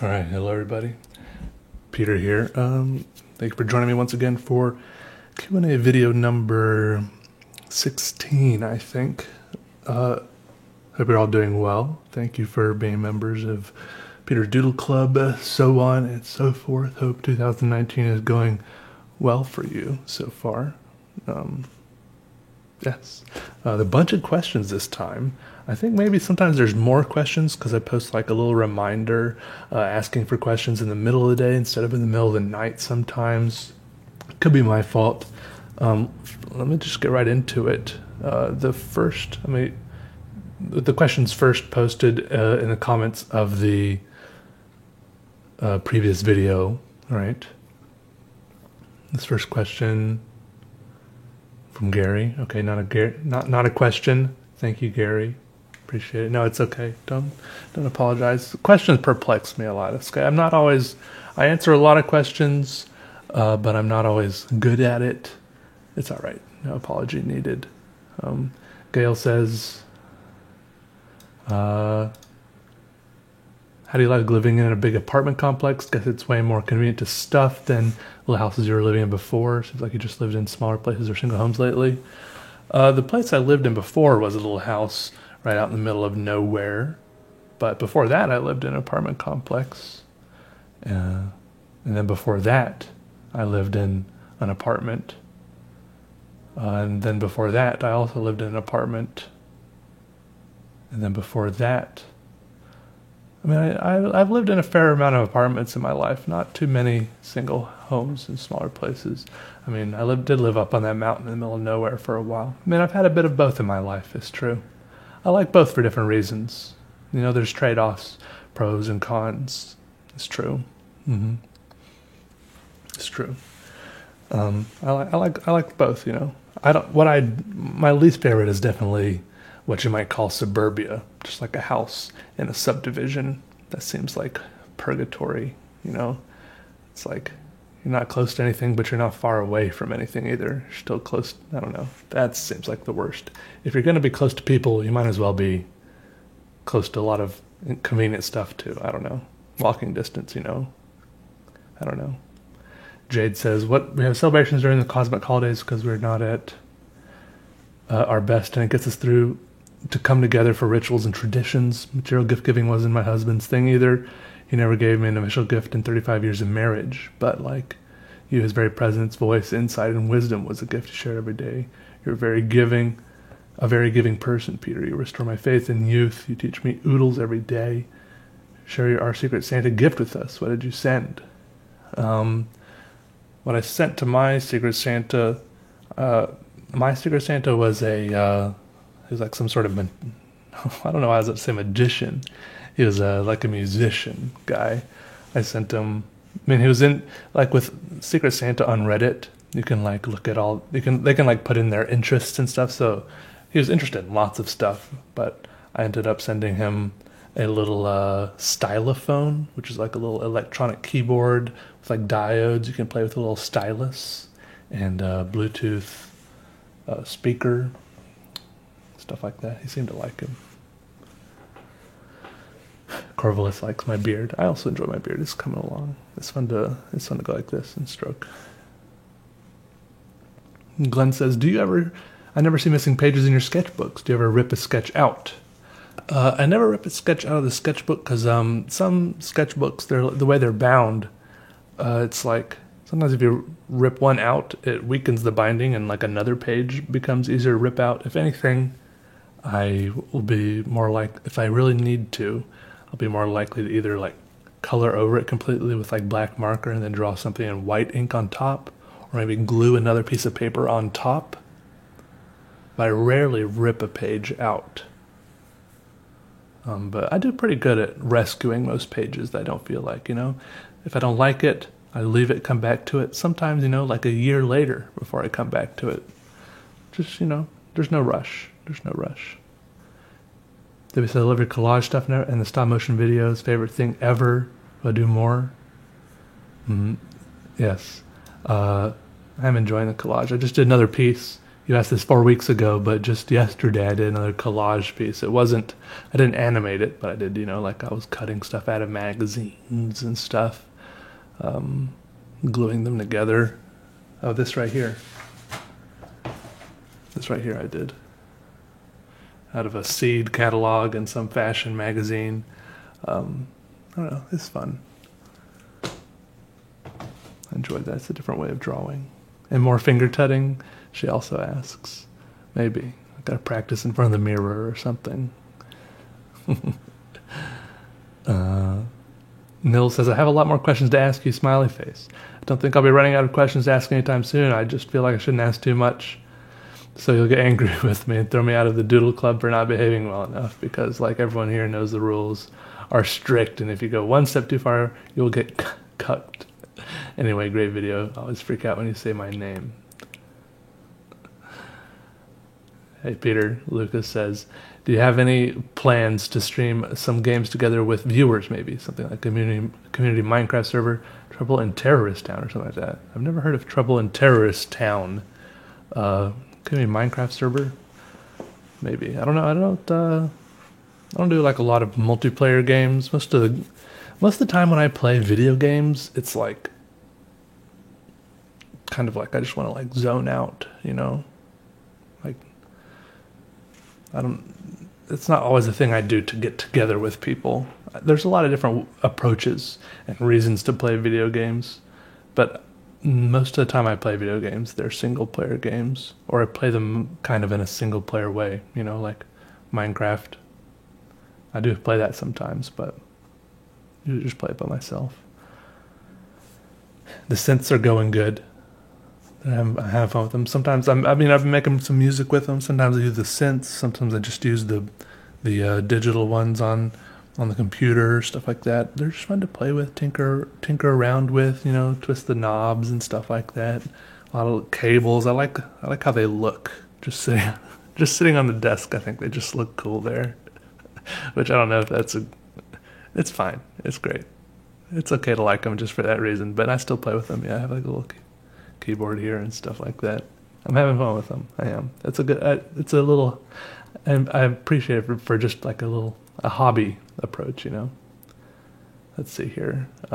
All right, hello everybody. Peter here. Thank you for joining me once again for Q&A video number 16, I think. Hope you're all doing well. Thank you for being members of Peter's Doodle Club, so on and so forth. Hope 2019 is going well for you so far. Yes. The bunch of questions this time. I think maybe sometimes there's more questions because I post like a little reminder asking for questions in the middle of the day instead of in the middle of the night sometimes. Could be my fault. Let me just get right into it. The questions first posted in the comments of the previous video, right? This first question from Gary. Okay, not a question. Thank you, Gary. Appreciate it. No, it's okay. Don't apologize. Questions perplex me a lot. I answer a lot of questions, but I'm not always good at it. It's all right. No apology needed. Gail says, how do you like living in a big apartment complex? Guess it's way more convenient to stuff than little houses you were living in before. Seems like you just lived in smaller places or single homes lately. The place I lived in before was a little house right out in the middle of nowhere. But before that, I lived in an apartment complex. And then before that, I lived in an apartment. And then before that, I also lived in an apartment. And then before that, I mean, I've lived in a fair amount of apartments in my life, not too many single homes in smaller places. I mean, I did live up on that mountain in the middle of nowhere for a while. I mean, I've had a bit of both in my life, it's true. I like both for different reasons. You know, there's trade-offs, pros and cons. It's true. It's true. I like both, you know. My least favorite is definitely what you might call suburbia, just like a house in a subdivision. That seems like purgatory, you know. It's like you're not close to anything, but you're not far away from anything either. You're still close. I don't know. That seems like the worst. If you're going to be close to people, you might as well be close to a lot of convenient stuff too. I don't know. Walking distance, you know. I don't know. Jade says, we have celebrations during the cosmic holidays because we're not at our best, and it gets us through to come together for rituals and traditions. Material gift giving wasn't my husband's thing either. He never gave me an official gift in 35 years of marriage, but like you, his very presence, voice, insight, and wisdom was a gift he shared every day. You're a very giving person, Peter. You restore my faith in youth. You teach me oodles every day. Share our Secret Santa gift with us. What did you send? What I sent to my Secret Santa, was he was like some sort of, I don't know how to say magician. He was like a musician guy. I sent him, he was in, like with Secret Santa on Reddit, you can like look at they can like put in their interests and stuff. So he was interested in lots of stuff, but I ended up sending him a little stylophone, which is like a little electronic keyboard with like diodes. You can play with a little stylus and Bluetooth speaker, stuff like that. He seemed to like him. Corvallis likes my beard. I also enjoy my beard. It's coming along. It's fun to go like this and stroke. Glenn says, I never see missing pages in your sketchbooks. Do you ever rip a sketch out? I never rip a sketch out of the sketchbook because some sketchbooks, the way they're bound, it's like sometimes if you rip one out, it weakens the binding and like another page becomes easier to rip out. If anything, I will be more like, if I really need to, I'll be more likely to either like color over it completely with like black marker and then draw something in white ink on top, or maybe glue another piece of paper on top. But I rarely rip a page out. But I do pretty good at rescuing most pages that I don't feel like, you know. If I don't like it, I leave it, come back to it. Sometimes, you know, like a year later before I come back to it. Just, you know, there's no rush. Did we say I love your collage stuff now and the stop motion videos? Favorite thing ever? Will I do more? Yes. I'm enjoying the collage. I just did another piece you asked this 4 weeks ago, but just yesterday I did another collage piece. It wasn't, I didn't animate it, but I did, like I was cutting stuff out of magazines and stuff, gluing them together. Oh, this right here. This right here I did. Out of a seed catalog and some fashion magazine. I don't know, it's fun. I enjoyed that. It's a different way of drawing. And more finger tutting, she also asks. Maybe. I've got to practice in front of the mirror or something. Nil says, I have a lot more questions to ask you, smiley face. I don't think I'll be running out of questions to ask anytime soon. I just feel like I shouldn't ask too much. So you'll get angry with me and throw me out of the Doodle Club for not behaving well enough, because like everyone here knows, the rules are strict, and if you go one step too far, you'll get cucked. Anyway, great video. I always freak out when you say my name. Hey Peter, Lucas says, do you have any plans to stream some games together with viewers, maybe? Something like community Minecraft server, Trouble in Terrorist Town or something like that. I've never heard of Trouble in Terrorist Town. Community Minecraft server? Maybe. I don't know. I don't do like a lot of multiplayer games. Most of the time when I play video games, it's like kind of like I just want to like zone out, Like it's not always a thing I do to get together with people. There's a lot of different approaches and reasons to play video games, but most of the time I play video games, they're single player games, or I play them kind of in a single player way, like Minecraft. I do play that sometimes, but I just play it by myself. The synths are going good. I have fun with them. Sometimes I've been making some music with them. Sometimes I use the synths. Sometimes I just use the digital ones on the computer, stuff like that. They're just fun to play with, tinker around with, twist the knobs and stuff like that. A lot of cables. I like how they look. Just sitting on the desk. I think they just look cool there. Which I don't know if it's fine. It's great. It's okay to like them just for that reason. But I still play with them. Yeah, I have like a little keyboard here and stuff like that. I'm having fun with them. I am. It's a little, and I appreciate it for just like a hobby approach, Let's see here. If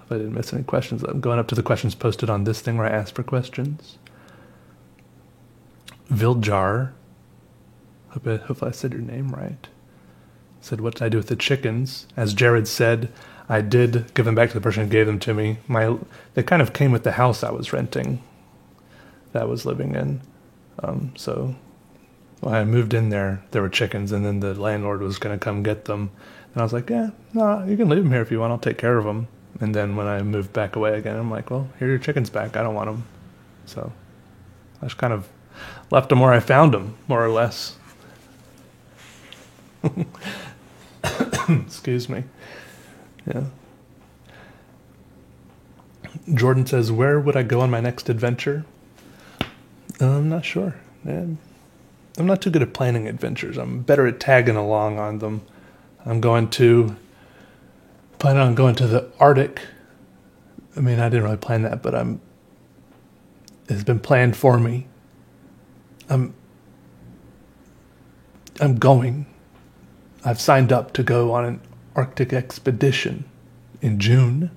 I didn't miss any questions, I'm going up to the questions posted on this thing where I ask for questions. Viljar, hopefully I said your name right. Said, what did I do with the chickens? As Jared said, I did give them back to the person who gave them to me. They kind of came with the house I was renting, that I was living in. So when I moved in there were chickens, and then the landlord was going to come get them. And I was like, yeah, no, you can leave them here if you want. I'll take care of them. And then when I moved back away again, I'm like, well, here are your chickens back. I don't want them. So I just kind of left them where I found them, more or less. Excuse me. Yeah. Jordan says, where would I go on my next adventure? I'm not sure. I'm not too good at planning adventures. I'm better at tagging along on them. I'm planning on going to the Arctic. I didn't really plan that, but it's been planned for me. I'm going. I've signed up to go on an Arctic expedition in June.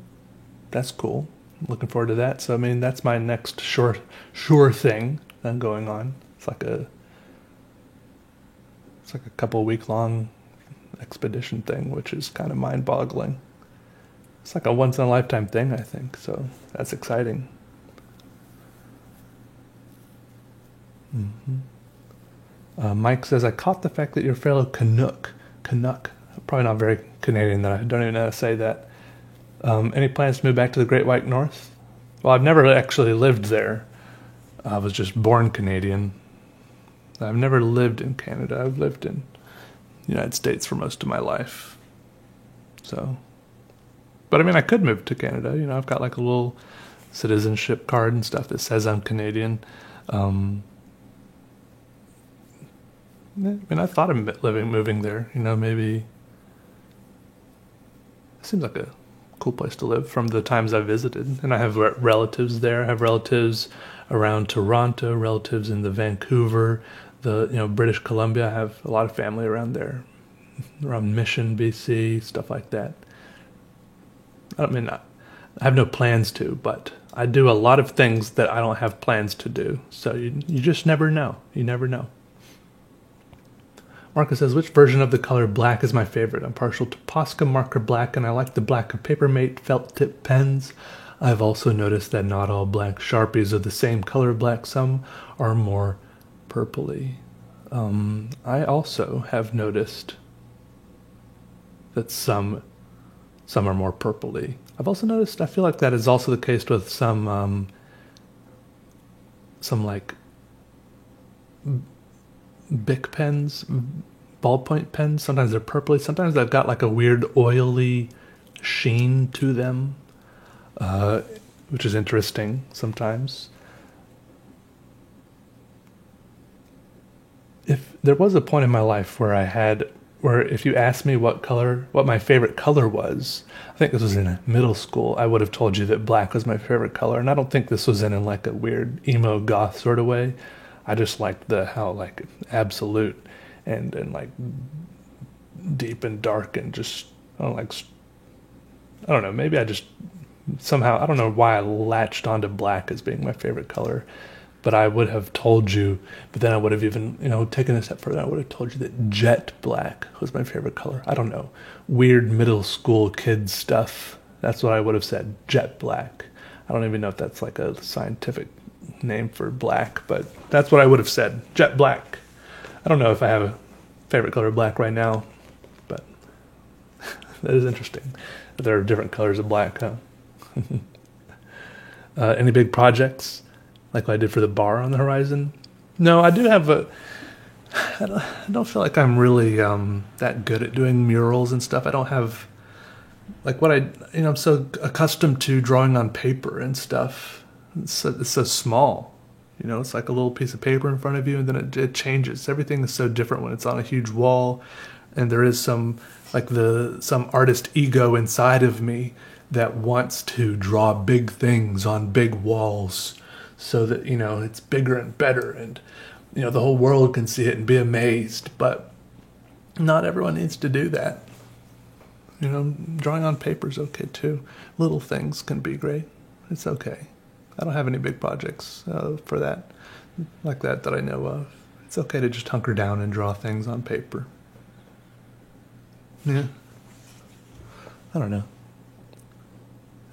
That's cool. I'm looking forward to that. So, that's my next sure thing I'm going on. It's like a couple week long expedition thing, which is kind of mind boggling. It's like a once in a lifetime thing, I think. So that's exciting. Mike says, I caught the fact that you're a fellow Canuck. Probably not very Canadian, that I don't even know how to say that. Any plans to move back to the Great White North? Well, I've never actually lived there. I was just born Canadian. I've never lived in Canada. I've lived in the United States for most of my life. So, but I could move to Canada. I've got like a little citizenship card and stuff that says I'm Canadian. I thought of moving there. Maybe it seems like a cool place to live from the times I visited. And I have relatives there. I have relatives around Toronto, relatives in the Vancouver, British Columbia. I have a lot of family around there, around Mission, BC, stuff like that. I have no plans to, but I do a lot of things that I don't have plans to do. So you just never know. You never know. Marcus says, which version of the color black is my favorite? I'm partial to Posca marker black, and I like the black of Papermate felt tip pens. I've also noticed that not all black Sharpies are the same color black. Some are more purpley. I also have noticed that some are more purpley. I've also noticed, I feel like that is also the case with some like Bic pens, ballpoint pens. Sometimes they're purpley. Sometimes they've got like a weird oily sheen to them, which is interesting sometimes. If there was a point in my life where if you asked me what my favorite color was, I think this was in middle school, I would have told you that black was my favorite color. And I don't think this was in like a weird emo goth sort of way. I just liked how like absolute and like deep and dark and just, I don't know, maybe I just somehow, I don't know why I latched onto black as being my favorite color, but I would have told you, but then I would have even, taken a step further, I would have told you that jet black was my favorite color. I don't know, weird middle school kid stuff. That's what I would have said, jet black. I don't even know if that's like a scientific name for black, but that's what I would have said, jet black. I don't know if I have a favorite color black right now, but that is interesting. There are different colors of black, huh? Any big projects like what I did for the bar on the horizon? No, I do have I don't feel like I'm really that good at doing murals and stuff. I don't have like I'm so accustomed to drawing on paper and stuff. It's so small. It's like a little piece of paper in front of you, and then it changes. Everything is so different when it's on a huge wall, and there is some artist ego inside of me that wants to draw big things on big walls so that, it's bigger and better, and, the whole world can see it and be amazed. But not everyone needs to do that. Drawing on paper is okay too. Little things can be great. It's okay. I don't have any big projects for that I know of. It's okay to just hunker down and draw things on paper. Yeah. I don't know.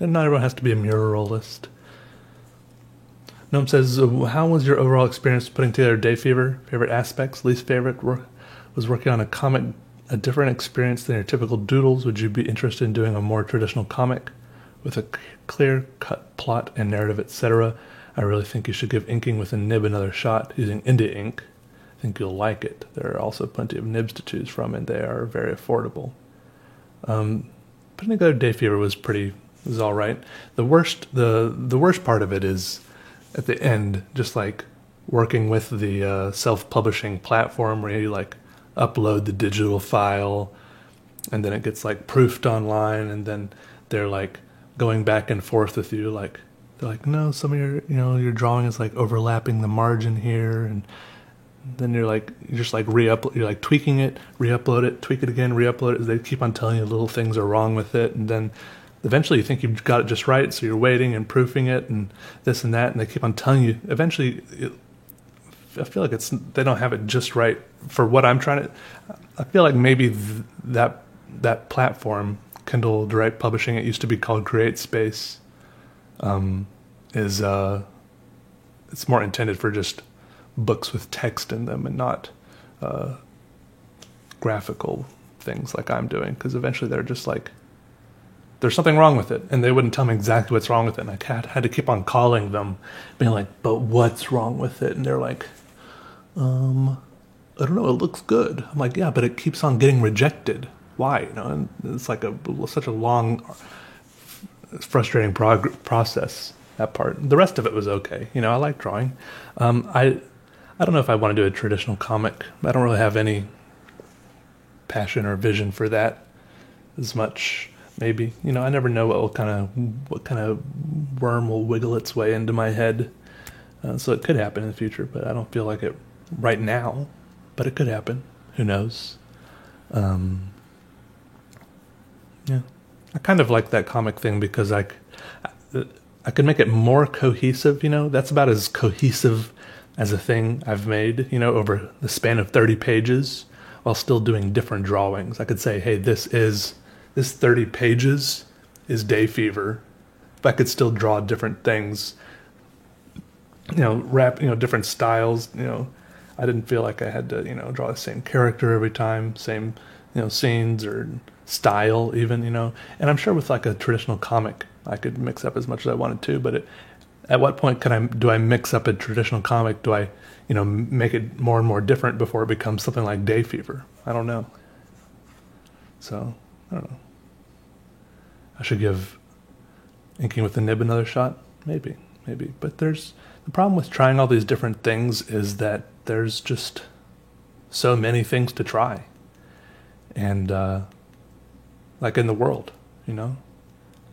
And not everyone has to be a muralist. Noam says, how was your overall experience putting together Day Fever? Favorite aspects, least favorite? Was working on a comic a different experience than your typical doodles? Would you be interested in doing a more traditional comic with a clear-cut plot and narrative, etc.? I really think you should give inking with a nib another shot using India ink. I think you'll like it. There are also plenty of nibs to choose from, and they are very affordable. Putting together Day Fever was all right. The worst part of it is at the end, just like working with the self-publishing platform where you like upload the digital file, and then it gets like proofed online, and then they're like going back and forth with you, like they're like, no, some of your drawing is like overlapping the margin here, and then you're just like you're like tweaking it, re-upload it, tweak it again, re-upload it. They keep on telling you little things are wrong with it, and then eventually you think you've got it just right, so you're waiting and proofing it and this and that, and they keep on telling you. Eventually, I feel like they don't have it just right for what I'm trying to. I feel like maybe that platform, Kindle Direct Publishing, it used to be called CreateSpace, is it's more intended for just books with text in them and not graphical things like I'm doing, because eventually they're just like, there's something wrong with it, and they wouldn't tell me exactly what's wrong with it, and I had to keep on calling them, being like, but what's wrong with it? And they're like, I don't know, it looks good. I'm like, yeah, but it keeps on getting rejected. Why? And it's like such a long, frustrating process, that part. The rest of it was okay. I like drawing. I don't know if I want to do a traditional comic. I don't really have any passion or vision for that as much. maybe. I never know what kind of worm will wiggle its way into my head. So it could happen in the future, but I don't feel like it right now. But it could happen. Who knows? Yeah, I kind of like that comic thing because I could make it more cohesive. That's about as cohesive as a thing I've made. Over the span of 30 pages, while still doing different drawings. I could say, hey, this 30 pages is Day Fever. If I could still draw different things, different styles. I didn't feel like I had to, draw the same character every time, same, scenes or style even, And I'm sure with like a traditional comic, I could mix up as much as I wanted to. But at what point do I mix up a traditional comic? Do I, make it more and more different before it becomes something like Day Fever? I don't know. So, I don't know. I should give Inking with the Nib another shot? Maybe. But the problem with trying all these different things is that there's just so many things to try. And, like in the world,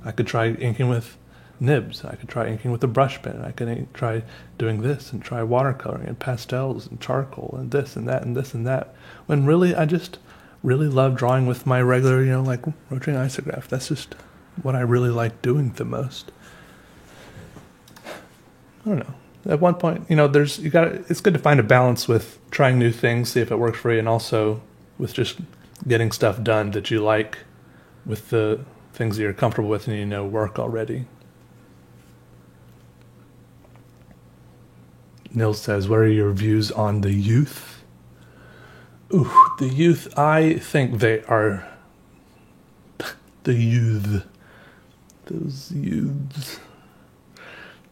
I could try inking with nibs. I could try inking with a brush pen. I could try doing this and try watercoloring and pastels and charcoal and this and that and this and that. When really, I just really love drawing with my regular, like rotary isograph. That's just what I really like doing the most. I don't know. At one point, it's good to find a balance with trying new things, see if it works for you, and also with just getting stuff done that you like with the things that you're comfortable with and work already. Nils says, what are your views on the youth? Ooh, the youth, I think they are the youth. Those youths.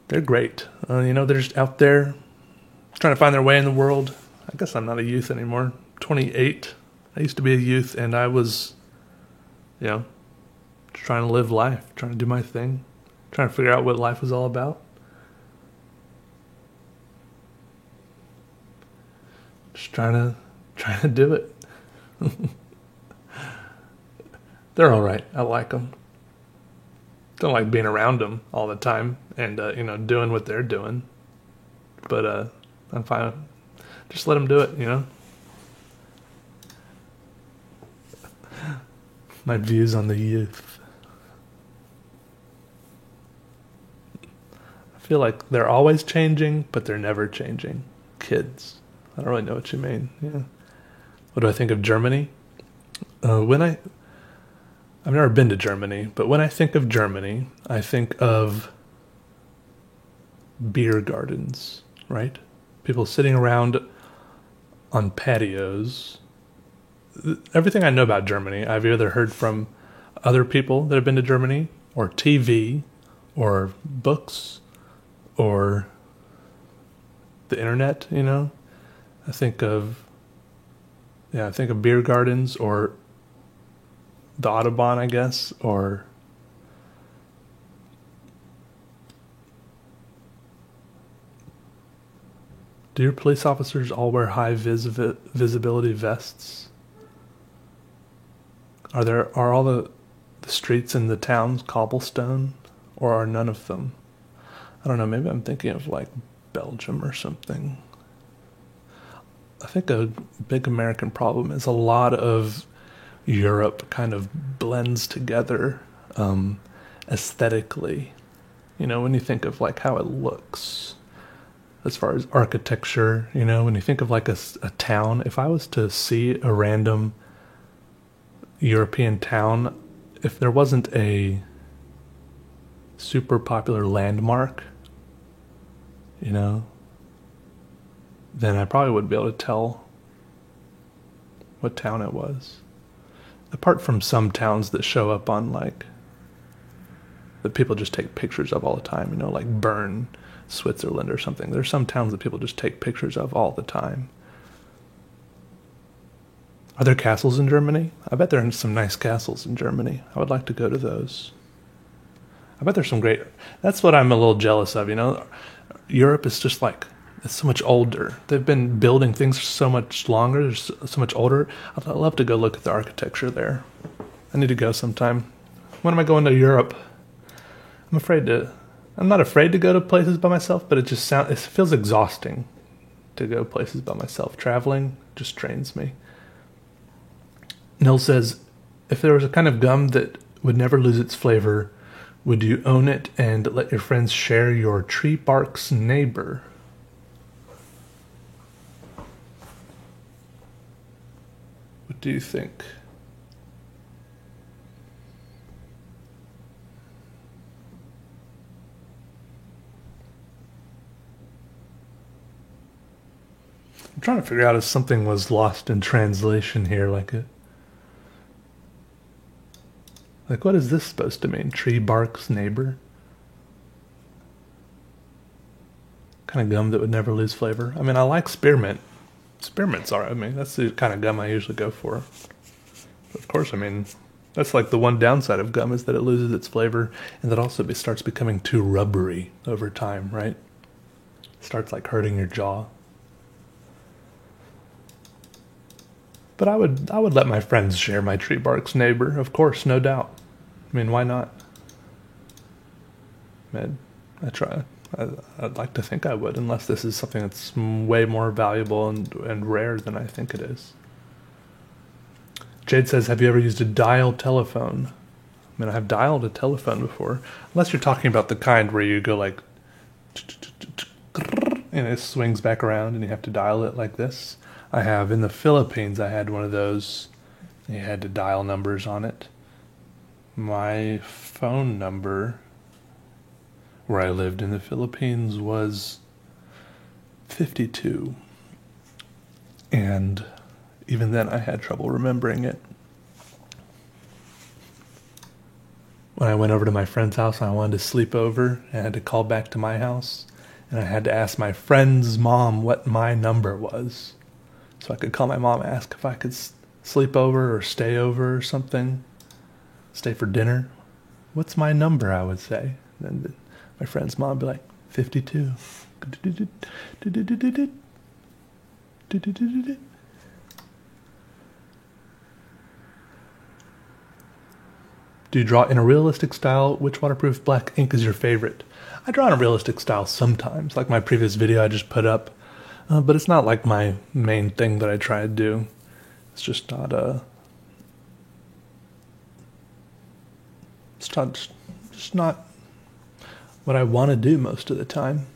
They're great. They're just out there trying to find their way in the world. I guess I'm not a youth anymore. 28. I used to be a youth, and I was, just trying to live life, trying to do my thing, trying to figure out what life was all about. Just trying to do it. They're all right. I like them. Don't like being around them all the time and, doing what they're doing. But I'm fine. Just let them do it, My views on the youth. I feel like they're always changing, but they're never changing. Kids. I don't really know what you mean. Yeah. What do I think of Germany? I've never been to Germany, but when I think of Germany, I think of beer gardens, right? People sitting around on patios. Everything I know about Germany, I've either heard from other people that have been to Germany, or TV, or books, or the internet, I think of beer gardens, or the Autobahn, I guess, or do your police officers all wear high visibility vests? Are all the streets in the towns cobblestone, or are none of them? I don't know, maybe I'm thinking of like Belgium or something. I think a big American problem is a lot of Europe kind of blends together aesthetically. When you think of like how it looks as far as architecture, when you think of like a town, if I was to see a random European town, if there wasn't a super popular landmark, then I probably wouldn't be able to tell what town it was. Apart from some towns that show up on that people just take pictures of all the time, like Bern, Switzerland or something. There's some towns that people just take pictures of all the time. Are there castles in Germany? I bet there are some nice castles in Germany. I would like to go to those. I bet there's some great... That's what I'm a little jealous of, Europe is just it's so much older. They've been building things so much longer. They're so much older. I'd love to go look at the architecture there. I need to go sometime. when am I going to Europe? I'm not afraid to go to places by myself, but it feels exhausting to go places by myself. Traveling just drains me. Nil says, if there was a kind of gum that would never lose its flavor, would you own it and let your friends share your tree bark's neighbor? What do you think? I'm trying to figure out if something was lost in translation here, like what is this supposed to mean? Tree bark's neighbor? Kind of gum that would never lose flavor. I mean, I like spearmint. Spearmint's alright. I mean, that's the kind of gum I usually go for. Of course, I mean, that's like the one downside of gum is that it loses its flavor, and that also starts becoming too rubbery over time, right? It starts like hurting your jaw. But I would let my friends share my tree bark's neighbor, of course, no doubt. I mean, why not? Man, I'd like to think I would, unless this is something that's way more valuable and rare than I think it is. Jade says, have you ever used a dial telephone? I mean, I've dialed a telephone before. Unless you're talking about the kind where you go like, and it swings back around and you have to dial it like this. I have. In the Philippines, I had one of those. You had to dial numbers on it. My phone number where I lived in the Philippines was 52. And even then, I had trouble remembering it. When I went over to my friend's house and I wanted to sleep over, I had to call back to my house. And I had to ask my friend's mom what my number was. So I could call my mom and ask if I could sleep over or stay over or something. Stay for dinner. What's my number, I would say. And then my friend's mom would be like, 52. Do you draw in a realistic style? Which waterproof black ink is your favorite? I draw in a realistic style sometimes, like my previous video I just put up. But it's not like my main thing that I try to do. It's just not just not what I want to do most of the time.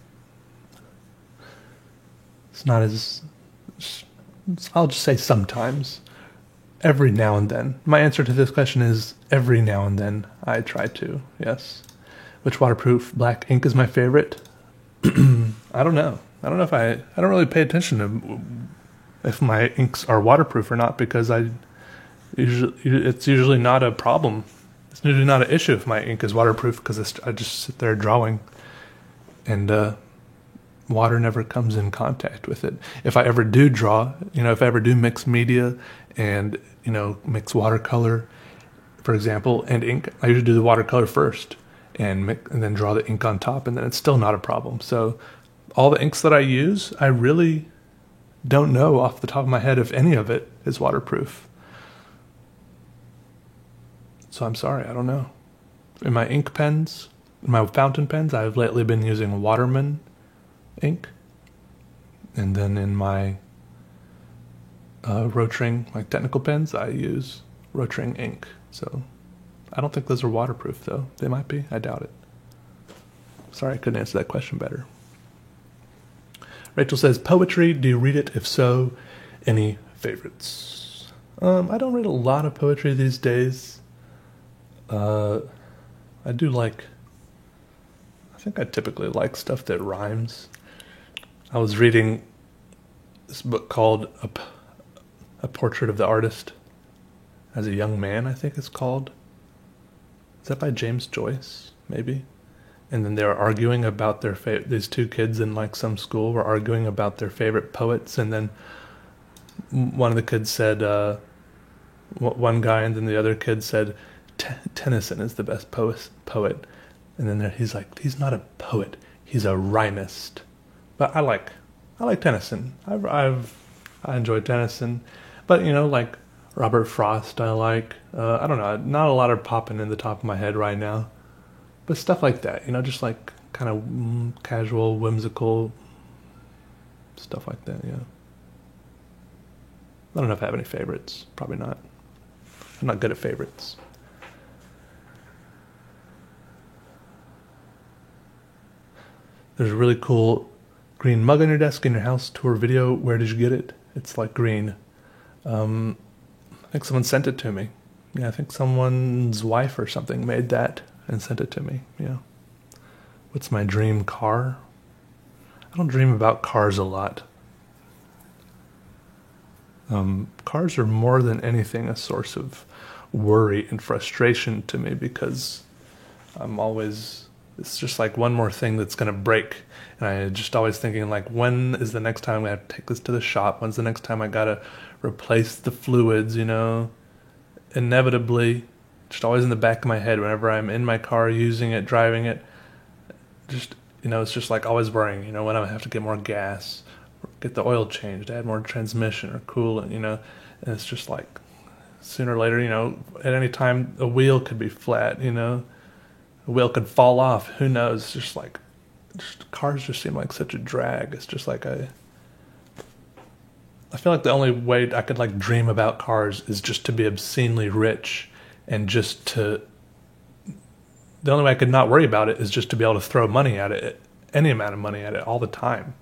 It's not as, I'll just say sometimes. Every now and then. My answer to this question is every now and then I try to, yes. Which waterproof black ink is my favorite? I don't know. I don't really pay attention to if my inks are waterproof or not, because it's usually not a problem. It's usually not an issue if my ink is waterproof, because I just sit there drawing and water never comes in contact with it. If I ever do draw, if I ever do mix media and, mix watercolor, for example, and ink, I usually do the watercolor first and then draw the ink on top, and then it's still not a problem. So all the inks that I use, I really don't know off the top of my head if any of it is waterproof. So I'm sorry, I don't know. In my ink pens, my fountain pens, I've lately been using Waterman ink. And then in my Rotring, like technical pens, I use Rotring ink. So I don't think those are waterproof, though. They might be. I doubt it. Sorry, I couldn't answer that question better. Rachel says, poetry, do you read it? If so, any favorites? I don't read a lot of poetry these days. I think I typically like stuff that rhymes. I was reading this book called A Portrait of the Artist as a Young Man, I think it's called. Is that by James Joyce, maybe? And then they were arguing about these two kids in like some school were arguing about their favorite poets, and then one of the kids said, one guy, and then the other kid said, Tennyson is the best poet. And then he's like, he's not a poet, he's a rhymist. But I like Tennyson. I enjoy Tennyson, but like Robert Frost I like. I don't know, not a lot are popping in the top of my head right now. But stuff like that, just like kind of casual, whimsical stuff like that, yeah. I don't know if I have any favorites. Probably not. I'm not good at favorites. There's a really cool green mug on your desk in your house tour video. Where did you get it? It's like green. I think someone sent it to me. Yeah, I think someone's wife or something made that and sent it to me. Yeah. What's my dream car? I don't dream about cars a lot. Cars are more than anything a source of worry and frustration to me because it's just like one more thing that's going to break. And I'm just always thinking like, when is the next time I have to take this to the shop? When's the next time I got to replace the fluids, Inevitably, just always in the back of my head whenever I'm in my car, using it, driving it, just, it's just like always worrying, when I have to get more gas, get the oil changed, add more transmission or coolant, and it's just like sooner or later, at any time a wheel could be flat, a wheel could fall off, who knows, just cars just seem like such a drag. It's just like I feel like the only way I could like dream about cars is just to be obscenely rich and the only way I could not worry about it is just to be able to throw money at it, any amount of money at it all the time.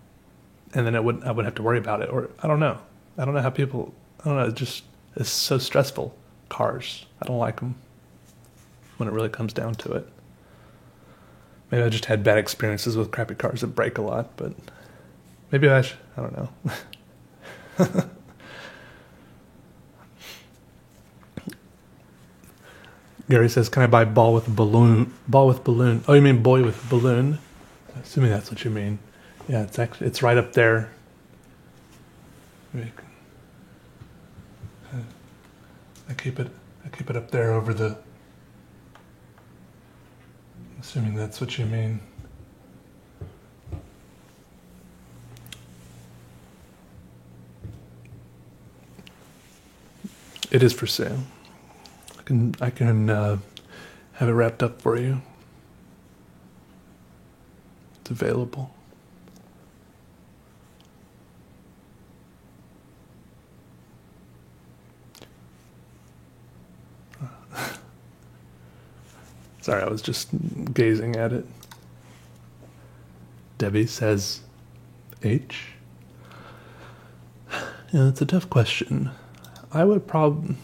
And then I wouldn't have to worry about it. Or I don't know how people, it's so stressful. Cars. I don't like them when it really comes down to it. Maybe I just had bad experiences with crappy cars that break a lot, but maybe I don't know. Gary says, can I buy ball with balloon? Oh, you mean boy with balloon? Assuming that's what you mean. Yeah, it's right up there. I keep it up there over the. Assuming that's what you mean. It is for sale. I can have it wrapped up for you. It's available. Sorry, I was just gazing at it. Debbie says, H? Yeah, it's a tough question. I would probably...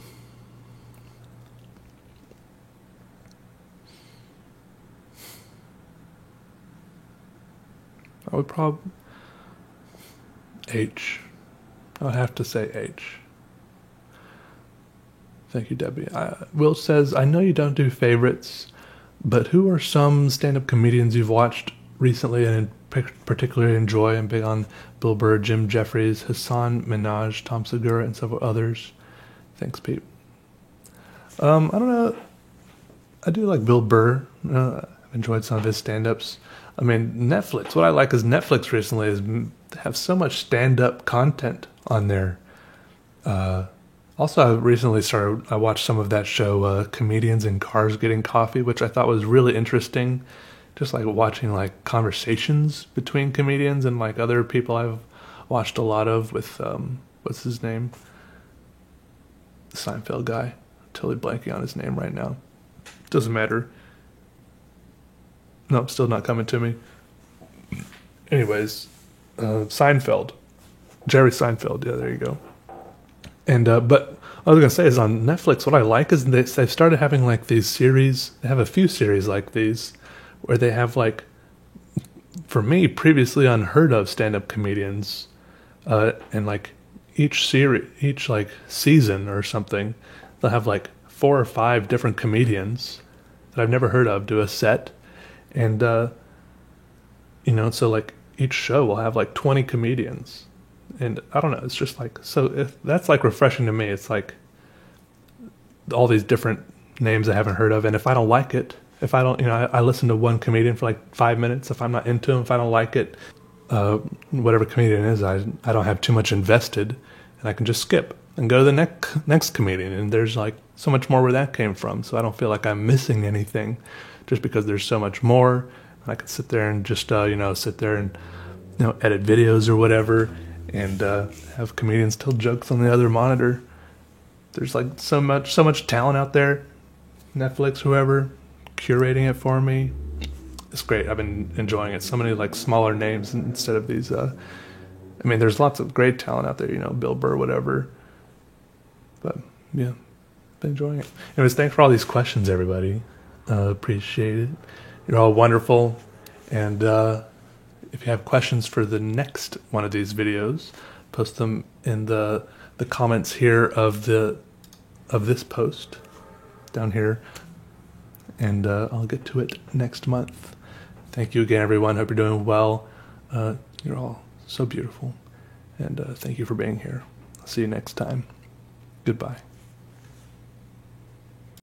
H. I would have to say H. Thank you, Debbie. Will says, I know you don't do favorites, but who are some stand-up comedians you've watched recently and particularly enjoy? I'm big on Bill Burr, Jim Jeffries, Hassan Minhaj, Tom Segura, and several others. Thanks, Pete. I don't know. I do like Bill Burr. I've enjoyed some of his stand-ups. I mean, Netflix. What I like is Netflix recently is have so much stand-up content on there. Also, I watched some of that show, Comedians in Cars Getting Coffee, which I thought was really interesting. Just like watching like conversations between comedians and like other people I've watched a lot of with, what's his name? The Seinfeld guy. Totally blanking on his name right now. Doesn't matter. No, still not coming to me. Anyways, Seinfeld. Jerry Seinfeld. Yeah, there you go. And, but I was going to say is on Netflix, what I like is they've started having like these series. They have a few series like these where they have like, for me, previously unheard of stand-up comedians. And like each like season or something, they'll have like 4 or 5 different comedians that I've never heard of do a set. And, so like each show will have like 20 comedians. And I don't know, it's just like, that's like refreshing to me. It's like all these different names I haven't heard of. And if I don't like it, if I don't, I listen to one comedian for like 5 minutes. If I'm not into him, if I don't like it, whatever comedian it is, I don't have too much invested and I can just skip. and go to the next comedian, and there's like so much more where that came from. So I don't feel like I'm missing anything, just because there's so much more. And I could sit there and just sit there and edit videos or whatever, and have comedians tell jokes on the other monitor. There's like so much talent out there. Netflix, whoever, curating it for me. It's great. I've been enjoying it. So many like smaller names instead of these. There's lots of great talent out there. Bill Burr, whatever. But yeah, been enjoying it. Anyways, thanks for all these questions, everybody. Appreciate it. You're all wonderful. And if you have questions for the next one of these videos, post them in the comments here of this post down here, and I'll get to it next month. Thank you again, everyone. Hope you're doing well. You're all so beautiful, and thank you for being here. I'll see you next time. Goodbye.